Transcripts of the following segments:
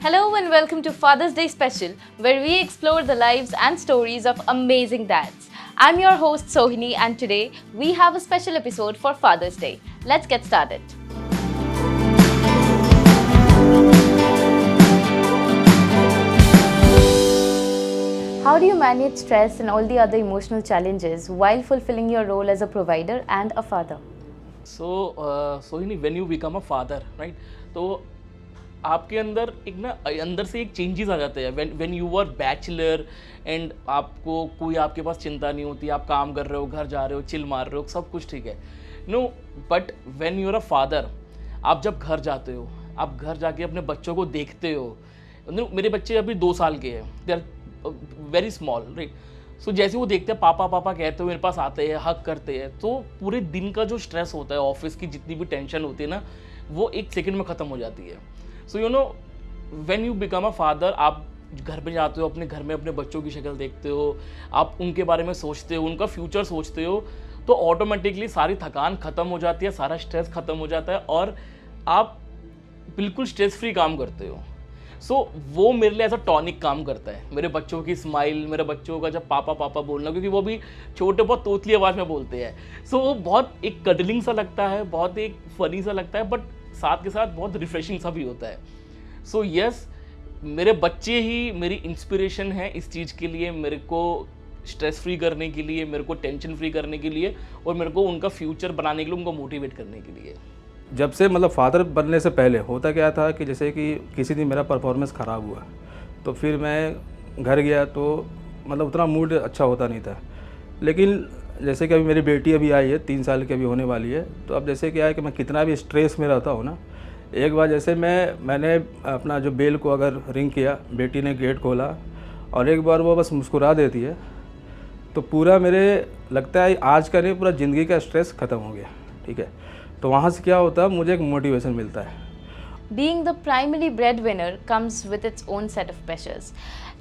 Hello and welcome to Father's Day Special, where we explore the lives and stories of amazing dads. I'm your host Sohini, and today we have a special episode for Father's Day. Let's get started. How do you manage stress and all the other emotional challenges while fulfilling your role as a provider and a father? Sohini, when you become a father, right? तो आपके अंदर अंदर से एक changes आ जाते हैं when you are bachelor and आपको कोई आपके पास चिंता नहीं होती, आप काम कर रहे हो, घर जा रहे हो, चिल मार रहे हो, सब कुछ ठीक है. No, but when you are a father, आप जब घर जाते हो, आप घर जाके अपने बच्चों को देखते हो. मेरे बच्चे अभी 2 साल के हैं, they are very small, right. So जैसे वो देखते हैं पापा पापा कहते हो, मेरे पास आते हैं, हक करते हैं, तो पूरे दिन का जो स्ट्रेस होता है, ऑफिस की जितनी भी टेंशन होती है ना, वो एक सेकंड में ख़त्म हो जाती है. So you know, when you become a father, आप घर पे जाते हो, अपने घर में अपने बच्चों की शक्ल देखते हो, आप उनके बारे में सोचते हो, उनका फ्यूचर सोचते हो, तो ऑटोमेटिकली सारी थकान ख़त्म हो जाती है, सारा स्ट्रेस ख़त्म हो जाता है और आप बिल्कुल स्ट्रेस फ्री काम करते हो. सो वो मेरे लिए एज अ टॉनिक काम करता है. मेरे बच्चों की स्माइल, मेरे बच्चों का जब पापा पापा बोलना, क्योंकि वो भी छोटे बहुत तोतली आवाज़ में बोलते हैं, सो वो बहुत एक कडलिंग सा लगता है, बहुत एक फनी सा लगता है, बट साथ के साथ बहुत रिफ्रेशिंग सा भी होता है. सो यस, मेरे बच्चे ही मेरी इंस्पिरेशन है इस चीज़ के लिए, मेरे को स्ट्रेस फ्री करने के लिए, मेरे को टेंशन फ्री करने के लिए, और मेरे को उनका फ्यूचर बनाने के लिए, उनको मोटिवेट करने के लिए. जब से मतलब फादर बनने से पहले होता क्या था कि जैसे कि किसी दिन मेरा परफॉर्मेंस ख़राब हुआ तो फिर मैं घर गया तो मतलब उतना मूड अच्छा होता नहीं था. लेकिन जैसे कि अभी मेरी बेटी अभी आई है, 3 साल की अभी होने वाली है, तो अब जैसे क्या है कि मैं कितना भी स्ट्रेस में रहता हूँ ना, एक बार जैसे मैंने अपना जो बेल को अगर रिंग किया, बेटी ने गेट खोला और एक बार वो बस मुस्कुरा देती है, तो पूरा मेरे लगता है आज का नहीं, पूरा ज़िंदगी का स्ट्रेस ख़त्म हो गया. ठीक है, तो वहाँ से क्या होता है, मुझे एक मोटिवेशन मिलता है. Being the primary breadwinner comes with its own set of pressures.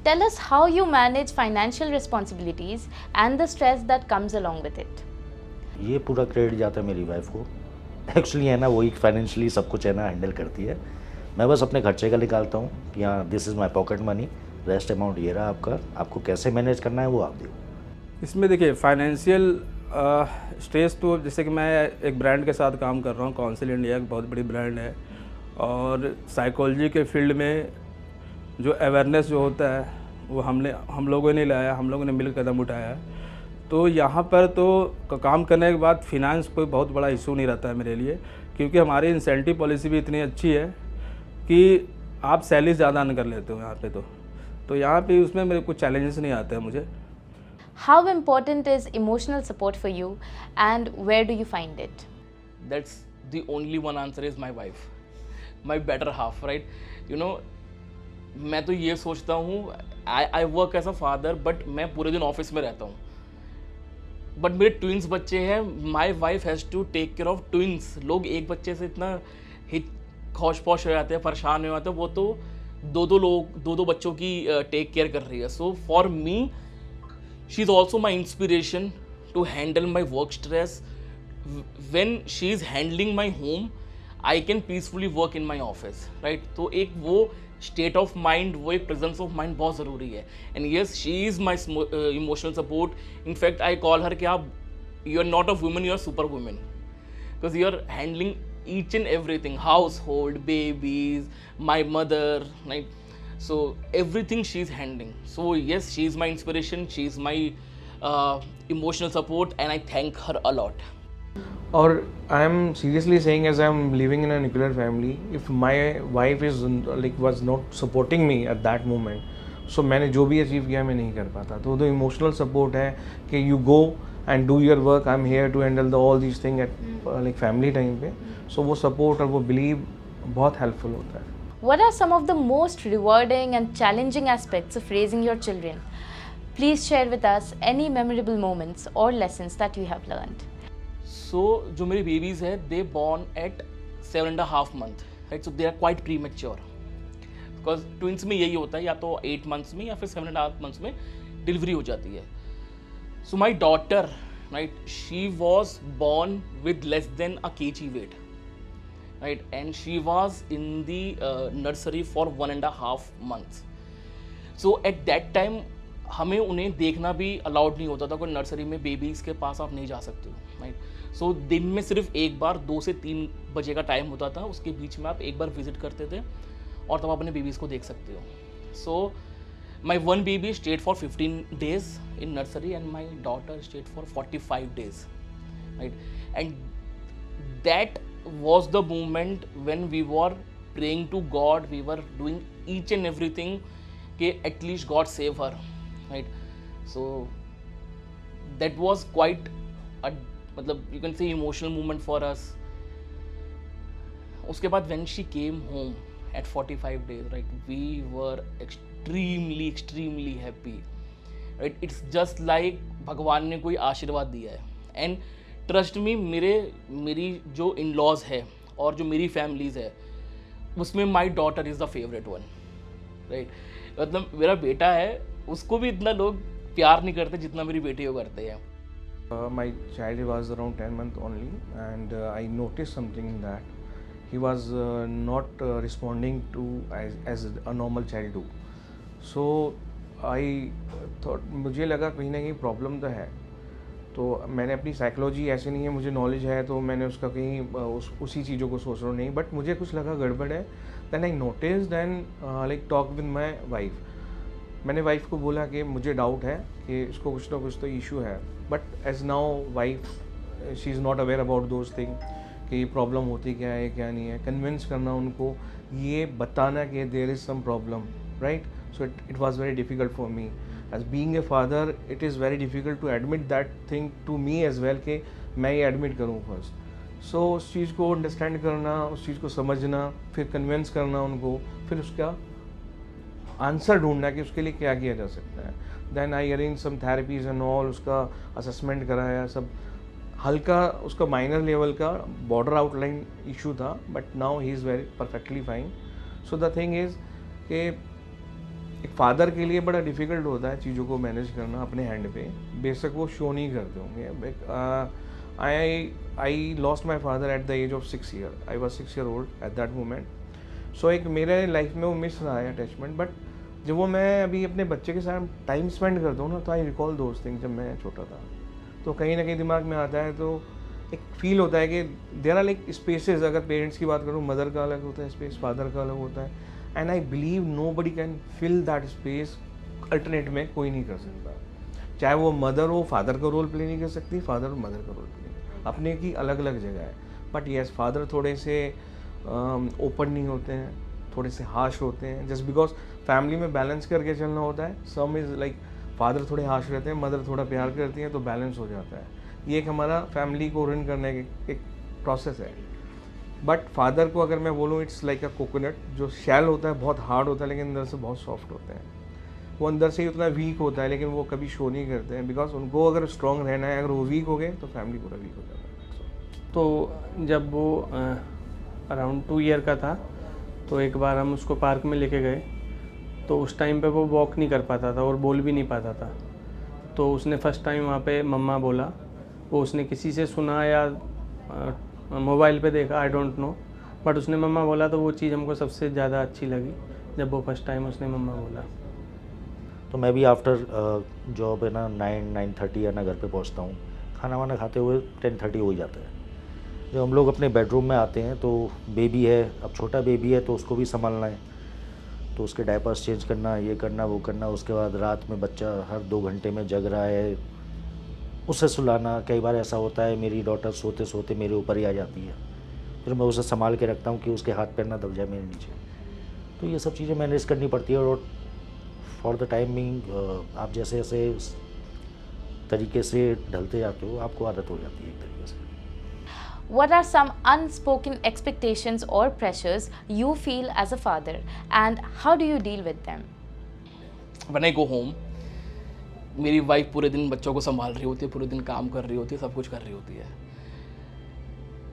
Tell us how you manage financial responsibilities and the stress that comes along with it. ये पूरा क्रेडिट जाता है मेरी वाइफ को. एक्चुअली है ना, वही फाइनेंशियली सब कुछ है ना हैंडल करती है. मैं बस अपने खर्चे का निकालता हूँ कि हाँ this is my pocket money, rest amount ये रहा आपका, आपको कैसे मैनेज करना है वो आप दो. इसमें देखिए फाइनेंशियल स्ट्रेस तो जैसे कि मैं एक ब्रांड के साथ काम कर रहा हूँ, काउंसिल इंडिया एक बहुत बड़ी ब्रांड है, और साइकोलॉजी के फील्ड में जो अवेयरनेस जो होता है वो हम लोगों ने लाया, हम लोगों ने मिलकर कदम उठाया है. तो यहाँ पर तो काम करने के बाद फिनांस कोई बहुत बड़ा इशू नहीं रहता है मेरे लिए, क्योंकि हमारी इंसेंटिव पॉलिसी भी इतनी अच्छी है कि आप सैलरी ज़्यादा अर्न कर लेते हो यहाँ पे. तो यहाँ पे उसमें मेरे कुछ चैलेंजेस नहीं आते हैं मुझे. How important is emotional support for you and where do you find it? That's the only one answer is my wife, my better half, right? You know, मैं तो ये सोचता हूँ, I work as a father, but मैं पूरे दिन office में रहता हूँ, बट मेरे ट्विंस बच्चे हैं. My wife has to take care of twins. लोग एक बच्चे से इतना खौश पौश हो जाते हैं, परेशान हो जाते हैं, वो तो दो बच्चों की टेक केयर कर रही है. So for me she is also my inspiration to handle my work stress. When she is handling my home, I can peacefully work in my office, right? तो एक वो state of mind, वो एक presence of mind बहुत ज़रूरी है. And yes, she is my emotional support. In fact, I call her कि आप you are not a woman, you are super woman, because you are handling each and everything, household, babies, my mother, right? So everything she's handling. So yes, she's my inspiration, she's my emotional support, and I thank her a lot. Or I am seriously saying, as I am living in a nuclear family, if my wife is was not supporting me at that moment, so मैंने जो भी achieve किया मैं नहीं कर पाता. तो जो इमोशनल सपोर्ट है कि you go and do your work, I'm here to handle all these things at family time पे, so वो सपोर्ट और वो बिलीव बहुत हेल्पफुल होता है. What are some of the most rewarding and challenging aspects of raising your children? Please share with us any memorable moments or lessons that you have learned. So जो मेरी babies है, they born at 7.5 months, right? So they are quite premature. Because twins में यही होता है, या तो 8 months में या फिर 7.5 months में डिलीवरी हो जाती है. So my daughter, right, she was born with less than a kg weight. right? And she was in the nursery for 1.5 months. So at that time हमें उन्हें देखना भी अलाउड नहीं होता था, कोई नर्सरी में बेबीज़ के पास आप नहीं जा सकते हो, राइट? सो दिन में सिर्फ एक बार 2 से 3 बजे का टाइम होता था, उसके बीच में आप एक बार विजिट करते थे और तब अपने बेबीज़ को देख सकते हो. सो my one baby stayed for 15 days in nursery and my daughter stayed for 45 days, right? And that was the moment when we were praying to God, we were doing each and everything कि at least God save her, right? So that was quite a, मतलब you can say emotional moment for us. उसके बाद when she came home at 45 days, right, we were extremely happy, right? It's just like भगवान ने कोई आशीर्वाद दिया है. And trust me, मेरी जो in-laws है और जो मेरी families है उसमें my daughter is the favorite one, right? मतलब मेरा बेटा है, उसको भी इतना लोग प्यार नहीं करते जितना मेरी बेटी को करते हैं. My child was around 10 months only, and I noticed something in that. He was not responding to as a normal child do. So I thought, मुझे लगा कहीं ना कहीं प्रॉब्लम तो है. तो मैंने अपनी साइकोलॉजी ऐसे नहीं है, मुझे नॉलेज है तो मैंने उसका कहीं उसी चीज़ों को सोच रहा हूँ नहीं, बट मुझे कुछ लगा गड़बड़ है. Then I notice, then like talk with my wife. मैंने वाइफ को बोला कि मुझे डाउट है कि इसको कुछ ना कुछ तो इशू है, but as now wife she is not aware about those thing कि प्रॉब्लम होती क्या है क्या नहीं है. कन्विंस करना उनको, ये बताना कि there is some problem, right? So it was very difficult for me. As being a father, it is very difficult to admit that thing to me as well कि मैं ये admit करूँ first. So उस चीज़ को understand करना, उस चीज़ को समझना, फिर convince करना उनको, फिर उसका आंसर ढूंढना कि उसके लिए क्या किया जा सकता है. Then I arranged some therapies and all, उसका assessment कराया, सब हल्का उसका minor level का border outline issue था, but now he is very perfectly fine. So the thing is कि एक फादर के लिए बड़ा डिफ़िकल्ट होता है चीज़ों को मैनेज करना अपने हैंड पे. बेशक वो शो नहीं करते होंगे. I lost my father at the age of 6 years. I was 6 years old at that moment. So एक मेरे लाइफ में वो मिस रहा है अटैचमेंट. बट जब वो मैं अभी अपने बच्चे के साथ टाइम स्पेंड करता हूँ ना, तो आई रिकॉल दोज थिंग्स. जब मैं छोटा था तो कहीं ना कहीं दिमाग में आता है, तो एक फील होता है कि देयर आर लाइक स्पेसेस. अगर पेरेंट्स की बात करूँ, मदर का अलग होता है स्पेस, फादर का अलग होता है. And I believe nobody can fill that space. Alternate में कोई नहीं कर सकता. चाहे वो मदर हो, फादर का रोल प्ले नहीं कर सकती, फादर और मदर का रोल प्ले, अपने की अलग अलग जगह है. बट येस, फादर थोड़े से ओपन नहीं होते हैं, थोड़े से हार्श होते हैं, जस्ट बिकॉज फैमिली में बैलेंस करके चलना होता है. सम इज़ लाइक फादर थोड़े हार्श रहते हैं, मदर थोड़ा प्यार करती हैं, तो बैलेंस हो जाता है. ये एक हमारा फैमिली को रन करने के एक प्रोसेस है. बट फादर को अगर मैं बोलूँ, इट्स लाइक अ कोकोनट. जो शैल होता है बहुत हार्ड होता है, लेकिन अंदर से बहुत सॉफ्ट होते हैं. वो अंदर से ही उतना वीक होता है, लेकिन वो कभी शो नहीं करते हैं, बिकॉज उनको अगर स्ट्रॉन्ग रहना है. अगर वो वीक हो गए तो फैमिली पूरा वीक हो जाता है. तो जब वो अराउंड 2 year का था, तो एक बार हम उसको पार्क में लेके गए. तो उस टाइम पे वो वॉक नहीं कर पाता था और बोल भी नहीं पाता था. तो उसने फर्स्ट टाइम वहाँ पे मम्मा बोला. वो उसने किसी से सुना या मोबाइल पे देखा, आई डोंट नो, बट उसने मम्मा बोला. तो वो चीज़ हमको सबसे ज़्यादा अच्छी लगी जब वो फर्स्ट टाइम उसने मम्मा बोला. तो मैं भी आफ्टर जॉब है ना 9-9:30 है ना घर पे पहुंचता हूँ. खाना वाना खाते हुए 10:30 हो ही जाता है. जब हम लोग अपने बेडरूम में आते हैं तो बेबी है, अब छोटा बेबी है तो उसको भी संभालना है. तो उसके डायपर्स चेंज करना, ये करना वो करना. उसके बाद रात में बच्चा हर 2 घंटे में जग रहा है, उसे सुलाना. कई बार ऐसा होता है मेरी डॉटर सोते सोते मेरे ऊपर ही आ जाती है, फिर मैं उसे संभाल के रखता हूँ कि उसके हाथ पैर ना दब जाए मेरे नीचे. तो ये सब चीज़ें मैनेज करनी पड़ती है. और फॉर द टाइम बिंग आप जैसे जैसे तरीके से ढलते जाते हो, आपको आदत हो जाती है एक तरीके से. What are some unspoken expectations or pressures you feel as a father, and how do you deal with them? When I go home, मेरी वाइफ पूरे दिन बच्चों को संभाल रही होती है, पूरे दिन काम कर रही होती है, सब कुछ कर रही होती है.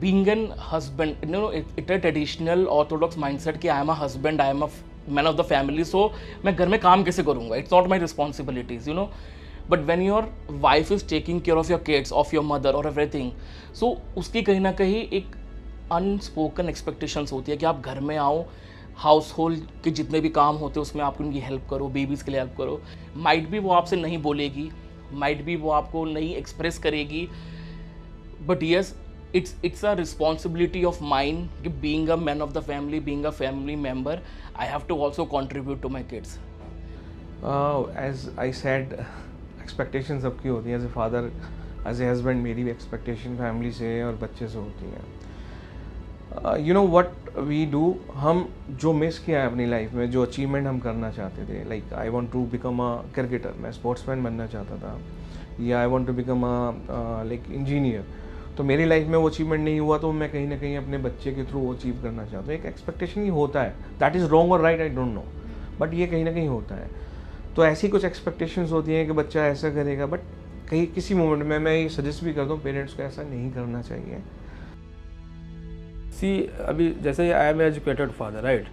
Being an husband, you know, it's a traditional orthodox mindset कि I am a husband, I am a man of the family, so मैं घर में काम कैसे करूँगा? It's not my responsibilities, you know. But when your wife is taking care of your kids, of your mother or everything, so उसकी कहीं ना कहीं एक अनस्पोकन एक्सपेक्टेशंस होती है कि आप घर में आओ, हाउस होल्ड के जितने भी काम होते हैं उसमें आप उनकी हेल्प करो, बेबीज़ के लिए हेल्प करो। माइट भी वो आपसे नहीं बोलेगी, माइट भी वो आपको नहीं एक्सप्रेस करेगी, but yes it's a responsibility of mine कि being a man of the family, being a family member, I have to also contribute to my kids. As I said, expectations सबकी होती हैं, as a father, as a husband, मेरी भी expectation family से और बच्चे से होती हैं। You know what we do, हम जो मिस किया है अपनी लाइफ में, जो अचीवमेंट हम करना चाहते थे, like I want to become a cricketer, मैं स्पोर्ट्समैन बनना चाहता था, या I want to become a like engineer, तो मेरी लाइफ में वो अचीवमेंट नहीं हुआ, तो मैं कहीं ना कहीं अपने बच्चे के थ्रू वो अचीव करना चाहता हूँ। एक एक्सपेक्टेशन ही होता है, दैट इज़ रॉन्ग और right I don't know, but ये कहीं ना कहीं होता है। तो ऐसी कुछ एक्सपेक्टेशंस होती हैं कि बच्चा ऐसा करेगा, बट कहीं किसी मोमेंट में मैं ये सजेस्ट भी करता हूँ पेरेंट्स को, ऐसा नहीं करना चाहिए। अभी जैसे I am educated father, right,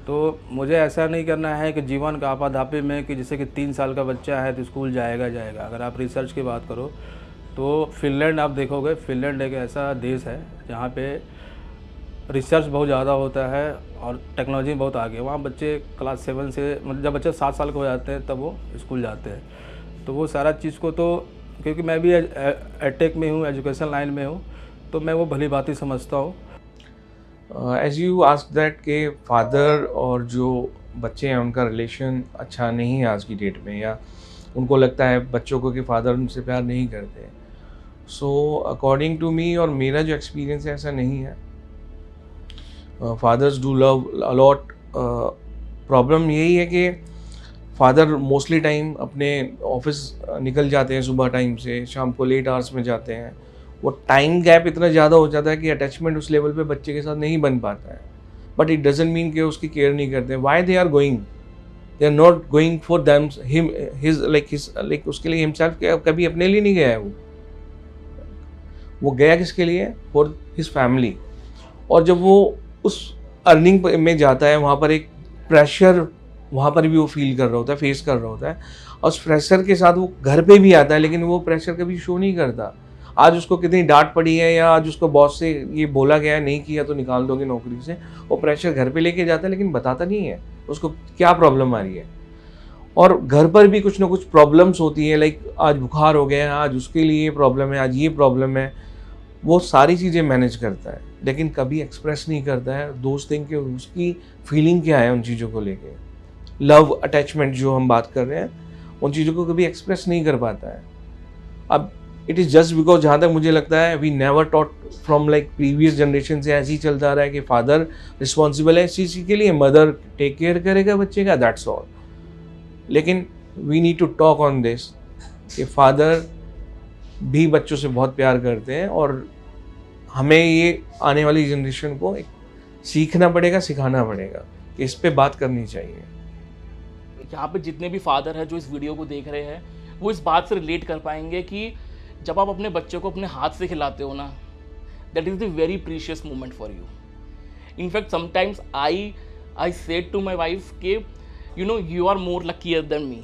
तो मुझे ऐसा नहीं करना है कि जीवन का आपाधापी में कि जैसे कि 3 साल का बच्चा है तो स्कूल जाएगा। अगर आप रिसर्च की बात करो तो फिनलैंड आप देखोगे, फिनलैंड एक ऐसा देश है जहाँ पे रिसर्च बहुत ज़्यादा होता है और टेक्नोलॉजी बहुत आगे है। वहाँ बच्चे क्लास 7 से, मतलब जब बच्चे 7 साल के हो जाते हैं तब वो स्कूल जाते हैं। तो वो सारा चीज़ को, तो क्योंकि मैं भी एडटेक में हूँ, एजुकेशन लाइन में हूँ, तो मैं वो भली बात ही समझता हूँ। एज यू आस्क दैट के फादर और जो बच्चे हैं उनका रिलेशन अच्छा नहीं है आज की डेट में, या उनको लगता है बच्चों को कि फादर उनसे प्यार नहीं करते। सो अकॉर्डिंग टू मी, और मेरा जो एक्सपीरियंस है, ऐसा नहीं है। Fathers do love a lot. Problem यही है कि फादर मोस्टली टाइम अपने ऑफिस निकल जाते हैं सुबह टाइम से, शाम को लेट आवर्स में जाते हैं। वो टाइम गैप इतना ज़्यादा हो जाता है कि अटैचमेंट उस लेवल पे बच्चे के साथ नहीं बन पाता है। बट इट डजंट मीन कि उसकी केयर नहीं करते। Why they are going, they are not going for them, him, his like उसके लिए हिमसेल्फ, कभी अपने लिए नहीं गया है वो गया किसके लिए? For his family. और जब वो उस अर्निंग में जाता है, वहाँ पर एक प्रेशर वहाँ पर भी वो फील कर रहा होता है, फेस कर रहा होता है, और उस प्रेशर के साथ वो घर पे भी आता है, लेकिन वो प्रेशर कभी शो नहीं करता। आज उसको कितनी डांट पड़ी है, या आज उसको बॉस से ये बोला गया है नहीं किया तो निकाल दोगे नौकरी से, वो प्रेशर घर पे लेके जाता है, लेकिन बताता नहीं है उसको क्या प्रॉब्लम आ रही है। और घर पर भी कुछ ना कुछ प्रॉब्लम्स होती हैं, लाइक आज बुखार हो गया है, आज उसके लिए ये प्रॉब्लम है, आज ये प्रॉब्लम है। वो सारी चीज़ें मैनेज करता है, लेकिन कभी एक्सप्रेस नहीं करता है दोस्त थिंग कि उसकी फीलिंग क्या है उन चीज़ों को लेके। लव अटैचमेंट जो हम बात कर रहे हैं, उन चीज़ों को कभी एक्सप्रेस नहीं कर पाता है। अब इट इज़ जस्ट बिकॉज, जहाँ तक मुझे लगता है, we never taught from like previous generation से ऐसे ही चलता रहा है कि फादर रिस्पॉन्सिबल है इस चीज़ के लिए, मदर टेक केयर करेगा बच्चे का, दैट्स ऑल। लेकिन we need to talk on this कि फादर भी बच्चों से बहुत प्यार करते हैं, और हमें ये आने वाली जनरेशन को एक सीखना पड़ेगा, सिखाना पड़ेगा कि इस पे बात करनी चाहिए। यहाँ पे जितने भी फादर हैं जो इस वीडियो को देख रहे हैं, वो इस बात से रिलेट कर पाएंगे कि जब आप अपने बच्चों को अपने हाथ से खिलाते हो ना, that is the very precious moment for you. In fact sometimes I said to my wife कि you know you are more luckier than me.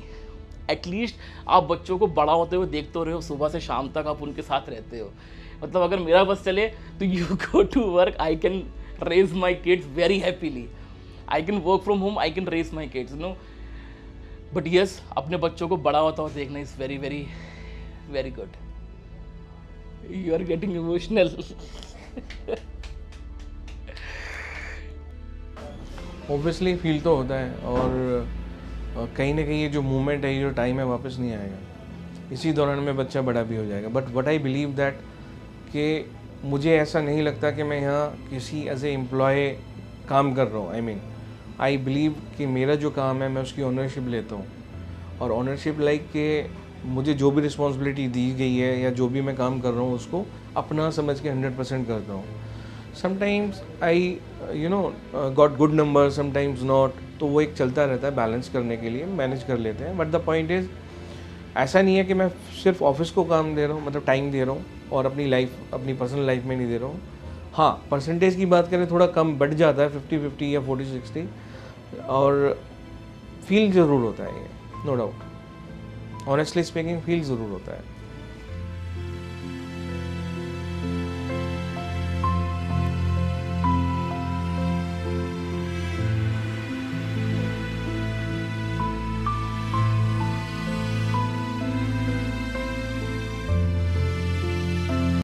At least आप बच्चों को बड़ा होते हुए देखते रहे हो, सुबह से शाम तक आप उनके साथ रहते हो। मतलब अगर मेरा बस चले तो you go to work, I can raise my kids very happily, I can work from home, I can raise my kids, no. But yes, अपने बच्चों को बड़ा होता हुआ देखना is very very very good. You are getting emotional. Obviously feel तो होता है, और कहीं ना कहीं ये जो मोमेंट है, ये जो टाइम है, वापस नहीं आएगा। इसी दौरान में बच्चा बड़ा भी हो जाएगा। But what I believe that कि मुझे ऐसा नहीं लगता कि मैं यहाँ किसी एज ए एम्प्लॉय काम कर रहा हूँ। आई मीन आई बिलीव कि मेरा जो काम है मैं उसकी ऑनरशिप लेता हूँ, और ऑनरशिप लाइक कि मुझे जो भी रिस्पॉन्सिबिलिटी दी गई है या जो भी मैं काम कर रहा हूँ उसको अपना समझ के 100% करता हूँ। Sometimes I got good number, sometimes not, तो वो एक चलता रहता है, बैलेंस करने के लिए मैनेज कर लेते हैं। बट द पॉइंट इज़, ऐसा नहीं है कि मैं सिर्फ ऑफिस को काम दे रहा हूँ, मतलब टाइम दे रहा हूँ, और अपनी लाइफ, अपनी पर्सनल लाइफ में नहीं दे रहा हूँ। हाँ, परसेंटेज की बात करें थोड़ा कम बढ़ जाता है, 50-50 या 40-60, और फील ज़रूर होता है ये, no doubt. Honestly speaking feel ज़रूर होता है।